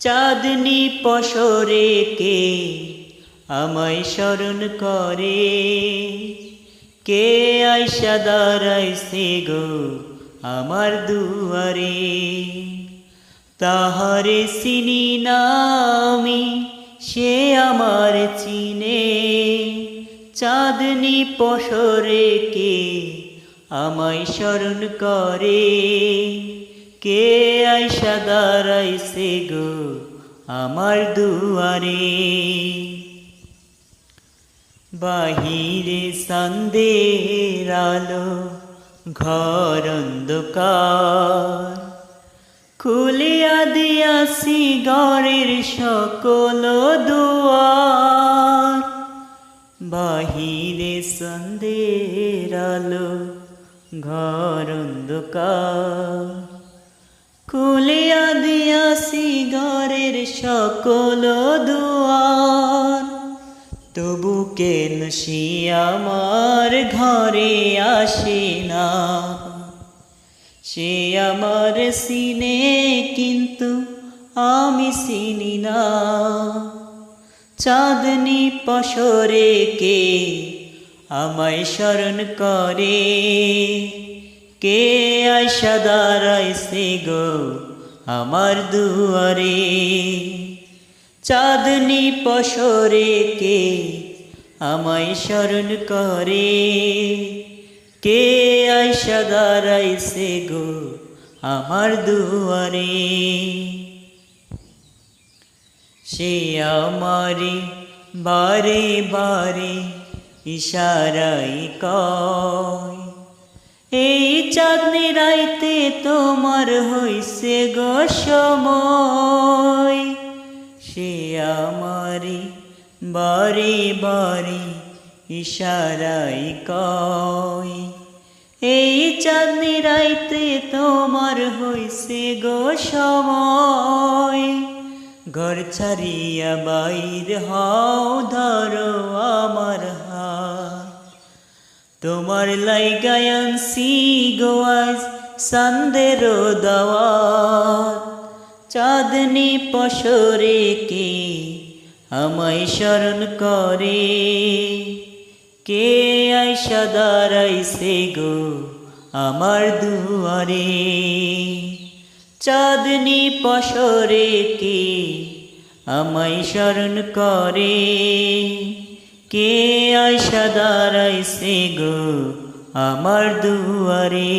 চাঁদনি পশরে কে আমায় স্মরণ করে, কে আইসা দাঁড়াইছে গো আমার দুয়ারে। তাহারে চিনি না আমি, সে আমার চিনে, চাঁদনি পশরে কে আমায় স্মরণ করে, কে আইসা দাঁড়াইছে গো আমার দুয়ারে। বাহিরে চাঁদের আলো, ঘর অন্ধকার, খুলিয়া দিয়াছি ঘরের সকল দুয়ার। বাহিরে চাঁদের আলো, ঘর অন্ধকার, খুলিয়া দিয়াছি ঘরের সকল দুয়ার। তবু কেন সে আমার ঘরে আসে না, সে আমার চিনে কিন্তু আমি চিনি না। চাঁদনি পশরে কে আমায় স্মরণ করে, কে আইসা দাঁড়াইছে গো আমার দুয়ারে। চাঁদনি পশরে কে আমায় স্মরণ করে, কে আইসা দাঁড়াইছে গো আমার দুয়ারে। সে আমারে বারে বারে ইশারাই কয়, এই চাঁদনি রাইতে তোমার হইছে গো সময়। সে আমারে বারে বারে ইশারাই কয়, এই চাঁদনি রাইতে তোমার হইছে গো সময়। ঘর ছাড়িয়া বাইর হও, ধরো আমার হাত, তোমার লাইগায় আনছি গো আজ চাঁদের দাওয়াত। চাঁদনি পশরে কে আমায় স্মরণ করে, কে আইসা দাঁড়াইছে গো আমার দুয়ারে। চাঁদনি পশরে কে আমায় স্মরণ করে, কে আইসা দাঁড়াইছে গো আমার দুয়ারে।